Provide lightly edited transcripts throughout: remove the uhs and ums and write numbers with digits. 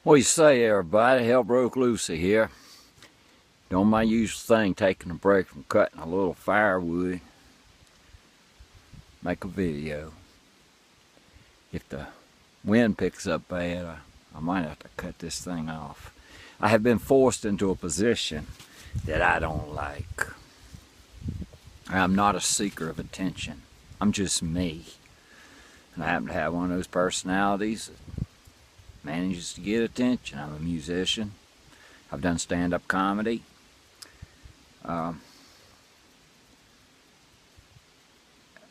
What do you say, everybody? Hellbroke Lucy here. Doing my usual thing, taking a break from cutting a little firewood. Make a video. If the wind picks up bad, I might have to cut this thing off. I have been forced into a position that I don't like. I'm not a seeker of attention. I'm just me. And I happen to have one of those personalities that manages to get attention. I'm a musician. I've done stand-up comedy. I'm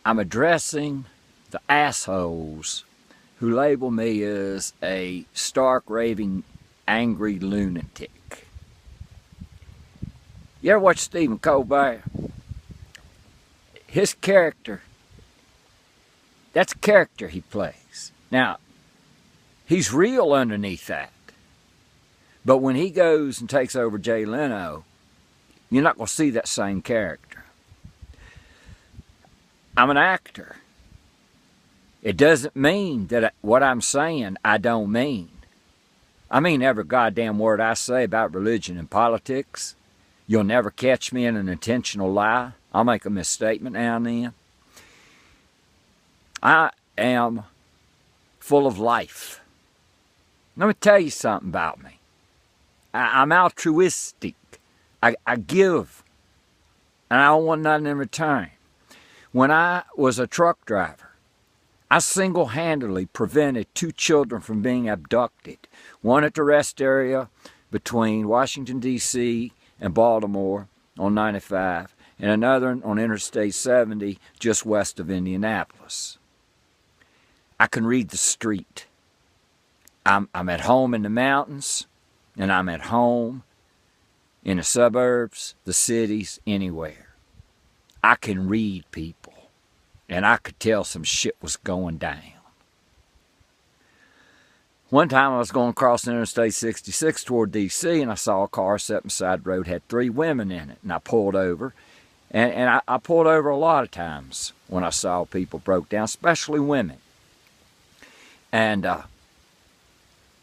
addressing the assholes who label me as a stark, raving, angry lunatic. You ever watch Stephen Colbert? His character, that's a character he plays. Now, he's real underneath that. But when he goes and takes over Jay Leno, you're not going to see that same character. I'm an actor. It doesn't mean that what I'm saying I don't mean. I mean every goddamn word I say about religion and politics. You'll never catch me in an intentional lie. I'll make a misstatement now and then. I am full of life. Let me tell you something about me. I'm altruistic. I give, and I don't want nothing in return. When I was a truck driver, I single-handedly prevented 2 children from being abducted. One at the rest area between Washington, D.C. and Baltimore on 95, and another on Interstate 70 just west of Indianapolis. I can read the street. I'm at home in the mountains, and I'm at home in the suburbs, the cities, anywhere. I can read people, and I could tell some shit was going down. One time I was going across Interstate 66 toward D.C., and I saw a car sitting beside the road, had 3 women in it, and I pulled over. And I pulled over a lot of times when I saw people broke down, especially women. And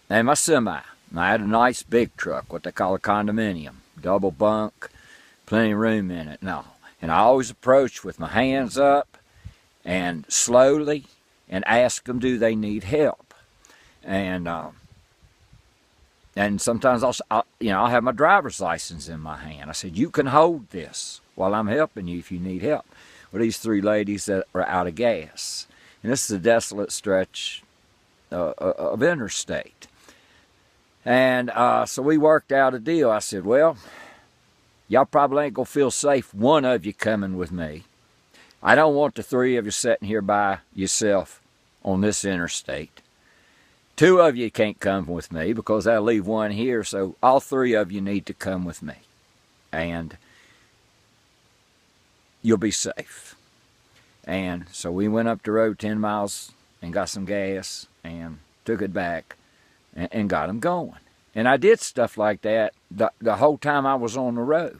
my semi, I had a nice big truck, what they call a condominium, double bunk, plenty of room in it and all. And I always approached with my hands up and slowly and ask them, do they need help? And sometimes I'll have my driver's license in my hand. I said, you can hold this while I'm helping you if you need help. Well, these 3 ladies that are out of gas. And this is a desolate stretch of interstate. And so we worked out a deal. I said, well, y'all probably ain't going to feel safe, one of you coming with me. I don't want the 3 of you sitting here by yourself on this interstate. 2 of you can't come with me because I'll leave one here, so all 3 of you need to come with me. And you'll be safe. And so we went up the road 10 miles and got some gas and took it back and got them going. And I did stuff like that the whole time I was on the road.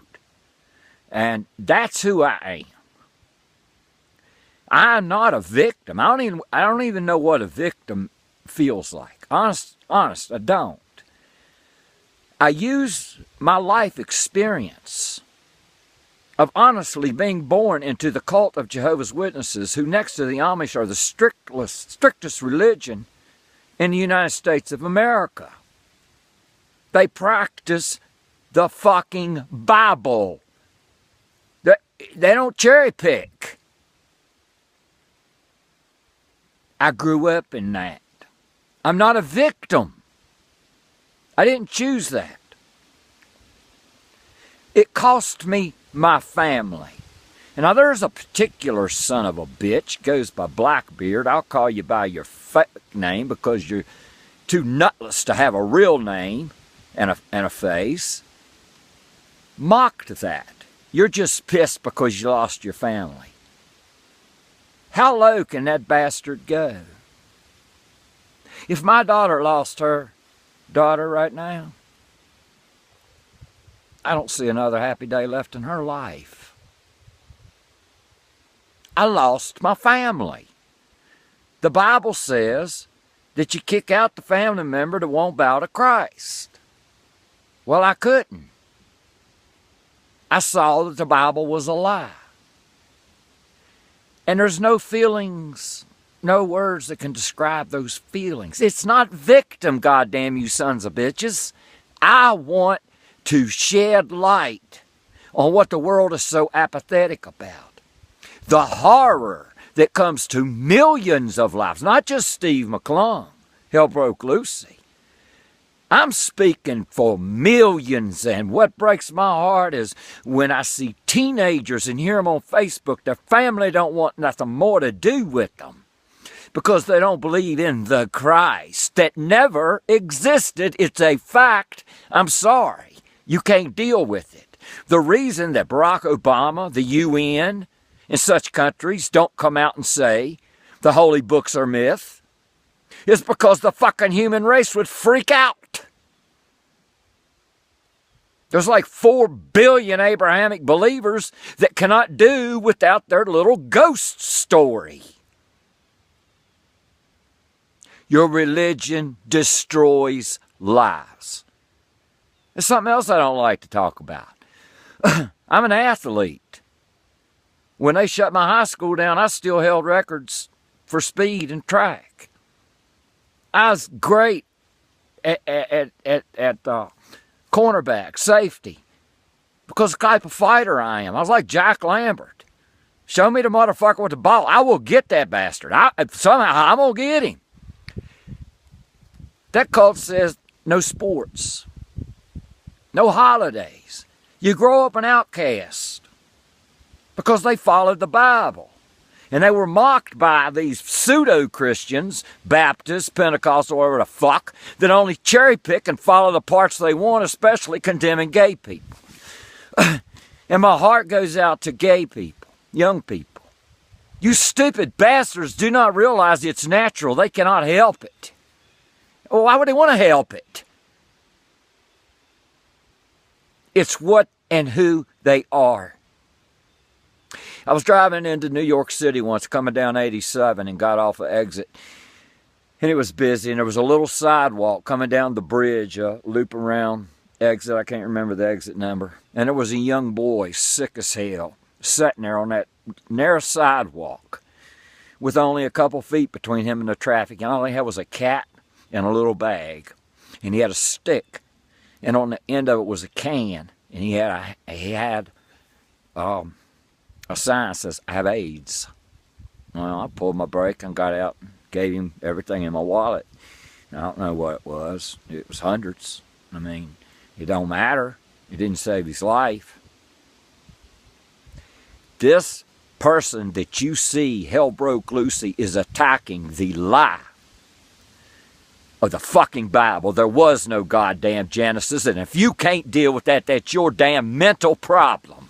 And that's who I am. I'm not a victim. I don't even know what a victim feels like. Honest, I don't. I use my life experience of honestly being born into the cult of Jehovah's Witnesses, who next to the Amish are the strictest religion in the United States of America. They practice the fucking Bible. They don't cherry pick. I grew up in that. I'm not a victim. I didn't choose that. It cost me my family. And now there's a particular son of a bitch, goes by Blackbeard. I'll call you by your fake name because you're too nutless to have a real name and a face. Mocked that. You're just pissed because you lost your family. How low can that bastard go? If my daughter lost her daughter right now, I don't see another happy day left in her life. I lost my family. The Bible says that you kick out the family member that won't bow to Christ. Well, I couldn't. I saw that the Bible was a lie. And there's no feelings, no words that can describe those feelings. It's not victim, goddamn you sons of bitches. I want to shed light on what the world is so apathetic about. The horror that comes to millions of lives, not just Steve McClung, Hellbroke Lucy. I'm speaking for millions, and what breaks my heart is when I see teenagers and hear them on Facebook, their family don't want nothing more to do with them because they don't believe in the Christ that never existed. It's a fact. I'm sorry. You can't deal with it. The reason that Barack Obama, the UN, and such countries don't come out and say the holy books are myth is because the fucking human race would freak out. There's like 4 billion Abrahamic believers that cannot do without their little ghost story. Your religion destroys lives. There's something else I don't like to talk about. I'm an athlete. When they shut my high school down, I still held records for speed and track. I was great at cornerback, safety, because the type of fighter I am. I was like Jack Lambert. Show me the motherfucker with the ball. I will get that bastard. Somehow I'm going to get him. That cult says no sports, no holidays. You grow up an outcast because they followed the Bible. And they were mocked by these pseudo-Christians, Baptists, Pentecostal, whatever the fuck, that only cherry pick and follow the parts they want, especially condemning gay people. And my heart goes out to gay people, young people. You stupid bastards do not realize it's natural. They cannot help it. Well, why would they want to help it? It's what and who they are. I was driving into New York City once, coming down 87, and got off an exit. And it was busy, and there was a little sidewalk coming down the bridge, loop around exit. I can't remember the exit number. And there was a young boy, sick as hell, sitting there on that narrow sidewalk with only a couple feet between him and the traffic. And all he had was a cat and a little bag. And he had a stick, and on the end of it was a can. And he had a sign that says, I have AIDS. Well, I pulled my brake and got out and gave him everything in my wallet. I don't know what it was. It was hundreds. I mean, it don't matter. It didn't save his life. This person that you see, Hellbroke Lucy, is attacking the lie of the fucking Bible. There was no goddamn Genesis, and if you can't deal with that, that's your damn mental problem.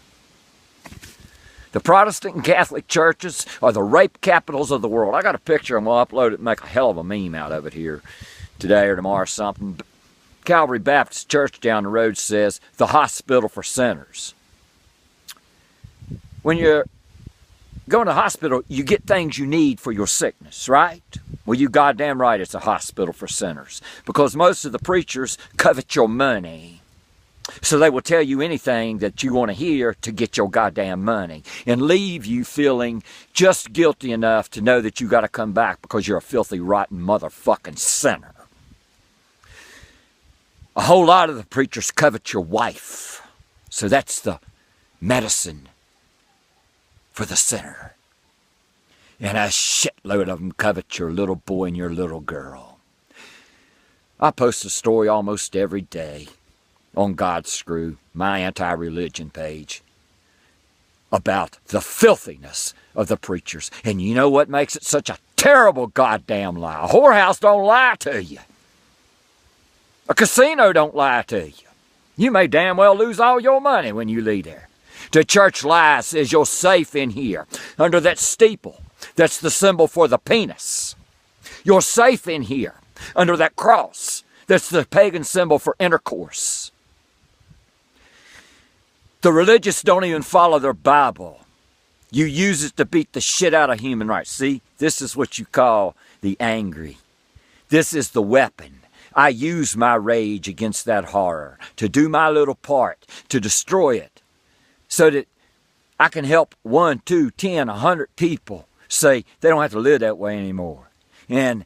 The Protestant and Catholic churches are the rape capitals of the world. I got a picture, and we'll upload it and make a hell of a meme out of it here today or tomorrow or something. Calvary Baptist Church down the road says, the hospital for sinners. When you're going to the hospital, you get things you need for your sickness, right? Well, you goddamn right it's a hospital for sinners. Because most of the preachers covet your money. So they will tell you anything that you want to hear to get your goddamn money and leave you feeling just guilty enough to know that you got to come back because you're a filthy, rotten motherfucking sinner. A whole lot of the preachers covet your wife. So that's the medicine for the sinner. And a shitload of them covet your little boy and your little girl. I post a story almost every day on God's Screw, my anti-religion page, about the filthiness of the preachers. And you know what makes it such a terrible goddamn lie? A whorehouse don't lie to you. A casino don't lie to you. You may damn well lose all your money when you leave there. The church lie says you're safe in here, under that steeple. That's the symbol for the penis. You're safe in here, under that cross. That's the pagan symbol for intercourse. The religious don't even follow their Bible. You use it to beat the shit out of human rights. See, this is what you call the angry, This is the weapon. I use my rage against that horror to do my little part, to destroy it, so that I can help 1, 2, 10, 100 people say they don't have to live that way anymore. And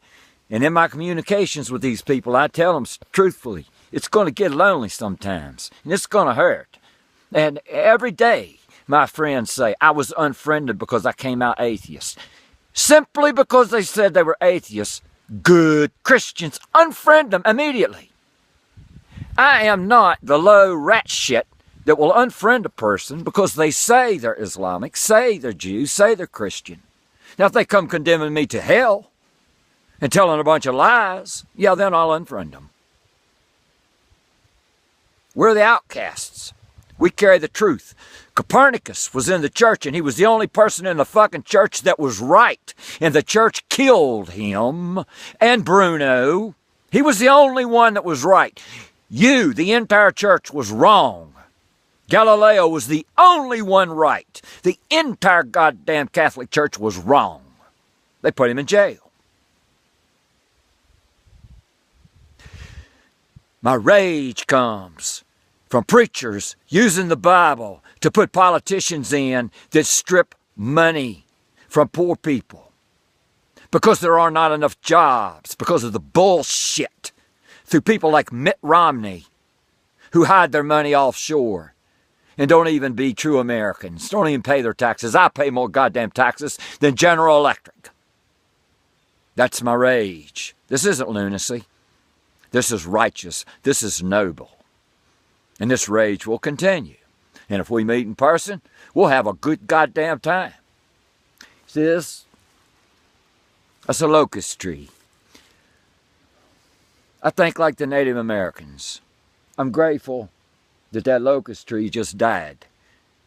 in my communications with these people, I tell them truthfully, it's going to get lonely sometimes, and it's going to hurt. And every day, my friends say, I was unfriended because I came out atheist. Simply because they said they were atheists, good Christians unfriend them immediately. I am not the low rat shit that will unfriend a person because they say they're Islamic, say they're Jew, say they're Christian. Now, if they come condemning me to hell and telling a bunch of lies, yeah, then I'll unfriend them. We're the outcasts. We carry the truth. Copernicus was in the church, and he was the only person in the fucking church that was right. And the church killed him. And Bruno, he was the only one that was right. You, the entire church, was wrong. Galileo was the only one right. The entire goddamn Catholic Church was wrong. They put him in jail. My rage comes from preachers using the Bible to put politicians in that strip money from poor people because there are not enough jobs, because of the bullshit through people like Mitt Romney who hide their money offshore and don't even be true Americans, don't even pay their taxes. I pay more goddamn taxes than General Electric. That's my rage. This isn't lunacy. This is righteous. This is noble. And this rage will continue. And if we meet in person, we'll have a good goddamn time. See this? That's a locust tree. I think like the Native Americans. I'm grateful that that locust tree just died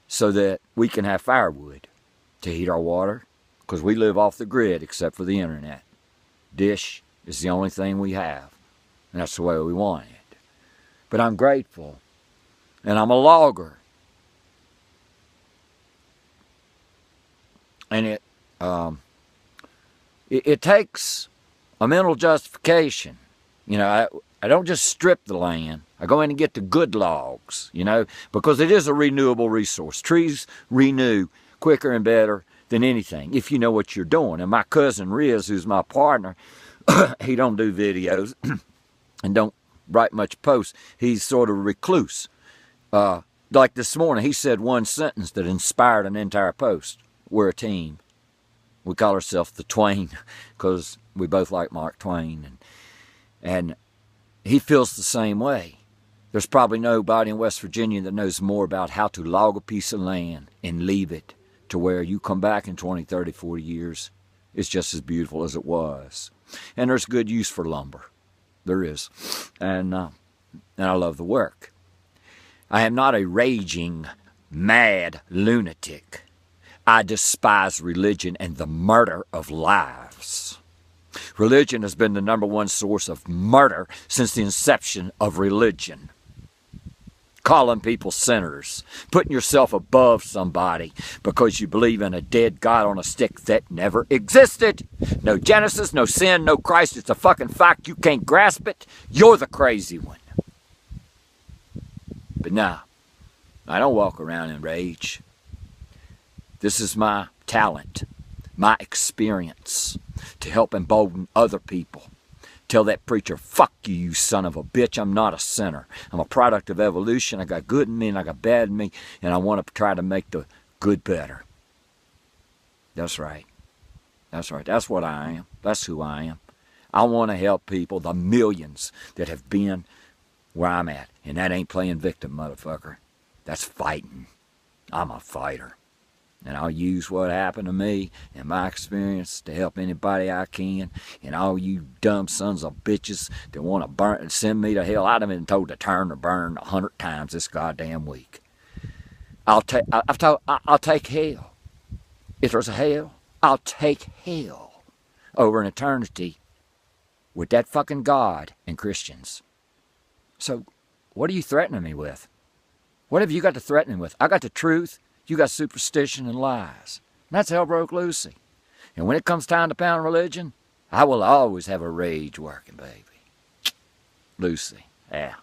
so that we can have firewood to heat our water, because we live off the grid except for the internet. Dish is the only thing we have, and that's the way we want it. But I'm grateful, and I'm a logger. And it takes a mental justification. You know, I don't just strip the land. I go in and get the good logs, you know, because it is a renewable resource. Trees renew quicker and better than anything if you know what you're doing. And my cousin Riz, who's my partner, he don't do videos and don't write much posts. He's sort of a recluse. Like this morning, he said one sentence that inspired an entire post. We're a team. We call ourselves the Twain because we both like Mark Twain. And he feels the same way. There's probably nobody in West Virginia that knows more about how to log a piece of land and leave it to where you come back in 20, 30, 40 years. It's just as beautiful as it was. And there's good use for lumber. There is. And I love the work. I am not a raging, mad lunatic. I despise religion and the murder of lives. Religion has been the #1 source of murder since the inception of religion. Calling people sinners, putting yourself above somebody because you believe in a dead God on a stick that never existed. No Genesis, no sin, no Christ. It's a fucking fact. You can't grasp it. You're the crazy one. But nah, I don't walk around in rage. This is my talent, my experience to help embolden other people. Tell that preacher, fuck you, you son of a bitch. I'm not a sinner. I'm a product of evolution. I got good in me and I got bad in me, and I want to try to make the good better. That's right. That's right. That's what I am. That's who I am. I want to help people, the millions that have been where I'm at. And that ain't playing victim, motherfucker. That's fighting. I'm a fighter. And I'll use what happened to me and my experience to help anybody I can. And all you dumb sons of bitches that want to burn and send me to hell, I've been told to turn or burn 100 times this goddamn week. I'll take hell. If there's a hell, I'll take hell over an eternity with that fucking God and Christians. So what are you threatening me with? What have you got to threaten me with? I got the truth. You got superstition and lies. And that's Hellbroke Lucy. And when it comes time to pound religion, I will always have a rage working, baby. Lucy, yeah.